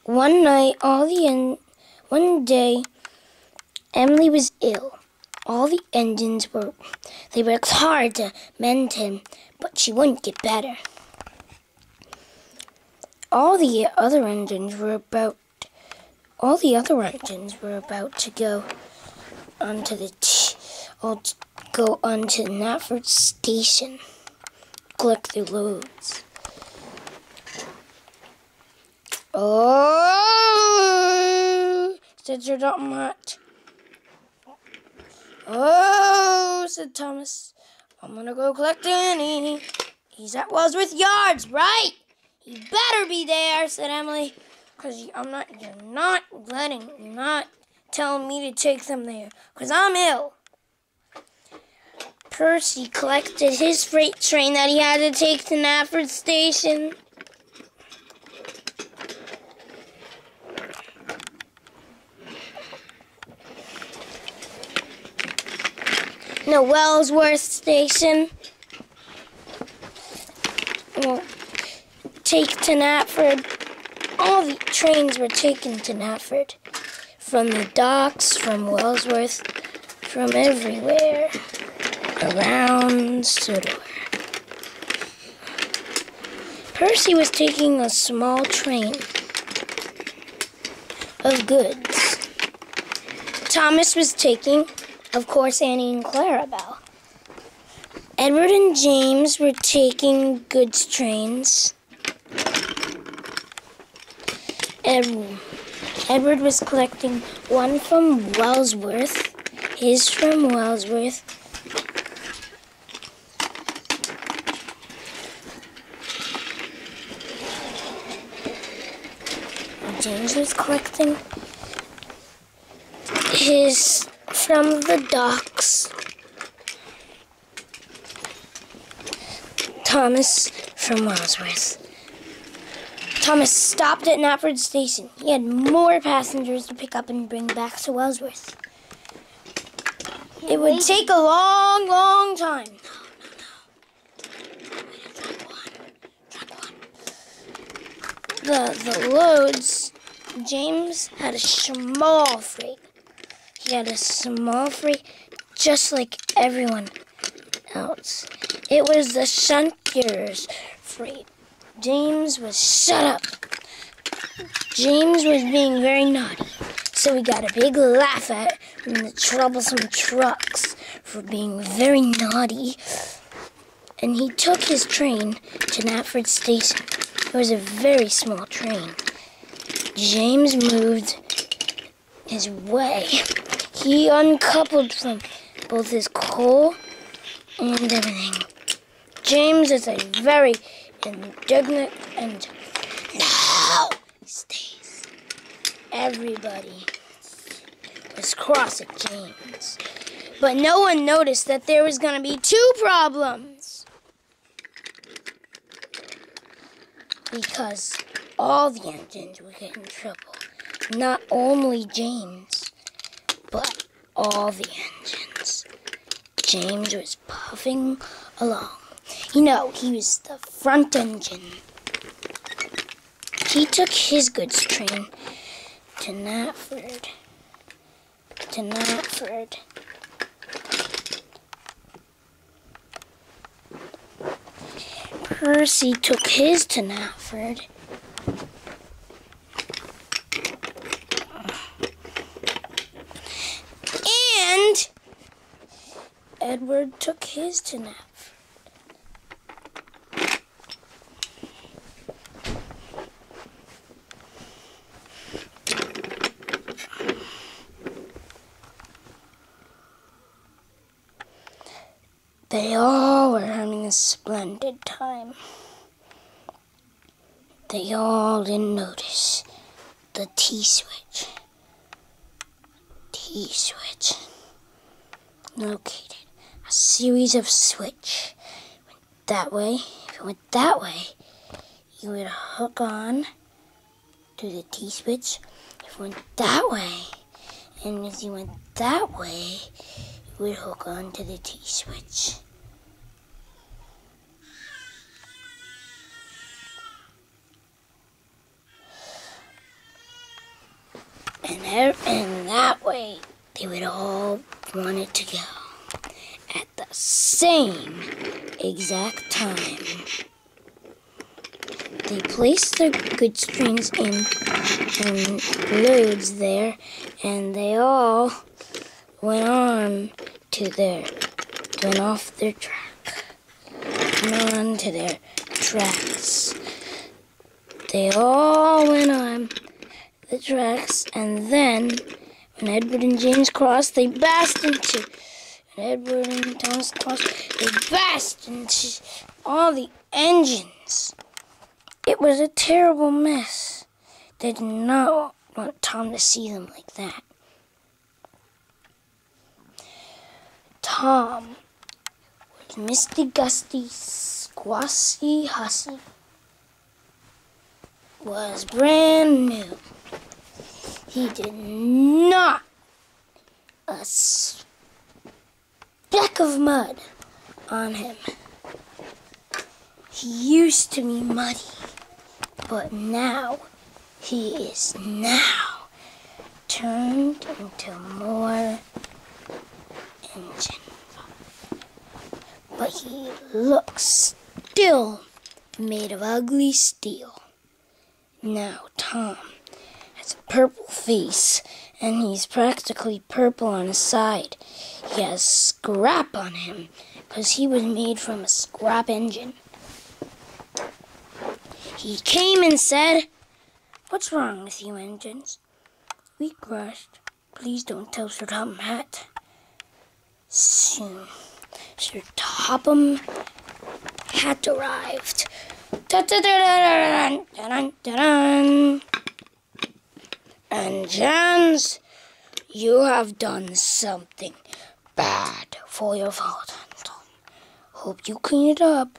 One day, Emily was ill. All the engines they worked hard to mend him, but she wouldn't get better. All the other engines were about to go onto the Knapford station, collect their loads. "Oh," said Sir Dotmot. "Oh," said Thomas. "I'm gonna go collect Annie. He's at Wellsworth Yards, right?" "He better be there," said Emily. "'Cause you're not telling me to take them there, 'cause I'm ill." Percy collected his freight train that he had to take to Knapford Station. No, Wellsworth Station. Well, take to Knapford. All the trains were taken to Knapford. From the docks, from Wellsworth, from everywhere. Around Sodor. Percy was taking a small train of goods. Thomas was taking, of course, Annie and Clarabelle. Edward and James were taking goods trains. Edward was collecting one from Wellsworth, his from Wellsworth. James was collecting his from the docks. Thomas from Wellsworth. Thomas stopped at Knapford Station. He had more passengers to pick up and bring back to Wellsworth. It would take a long, long time. The loads, James had a small freight. He had a small freight just like everyone else. It was the shunter's freight. James was shut up. James was being very naughty, so we got a big laugh at from the troublesome trucks for being very naughty. And he took his train to Knapford Station. It was a very small train. James moved his way. He uncoupled from both his coal and everything. James is a very indignant and now stays. Everybody was cross at James. But no one noticed that there was going to be two problems. Because all the engines would get in trouble. Not only James, but all the engines. James was puffing along. You know, he was the front engine. He took his goods train to Knapford. Percy took his to Knapford. And Edward took his to Knapford. They all were having a splendid time. They all didn't notice the T-swich. T-swich located a series of switch. Went that way. If it went that way, you would hook on to the T-swich. If it went that way, and as you went that way, you would hook on to the T-swich. And that way, they would all want it to go at the same exact time. They placed their goods trains in loads there, and they all went off their track. Went on to their tracks. They all went on the tracks, and then when Edward and James crossed, they bashed into. When Edward and Thomas crossed, they bashed into all the engines. It was a terrible mess. They did not want Tom to see them like that. Tom was Misty Gusty Squashy Hussy. Was brand new. He did not a speck of mud on him. He used to be muddy, but now he is turned into more engine. But he looks still made of ugly steel. Now Tom has a purple face, and he's practically purple on his side. He has scrap on him, because he was made from a scrap engine. He came and said, "What's wrong with you engines? We crashed. Please don't tell Sir Topham Hatt." Soon, Sir Topham Hatt arrived. Da-da-da-da-da-dun-dun-dun-dun. And Jans, you have done something bad for your father. Hope you clean it up.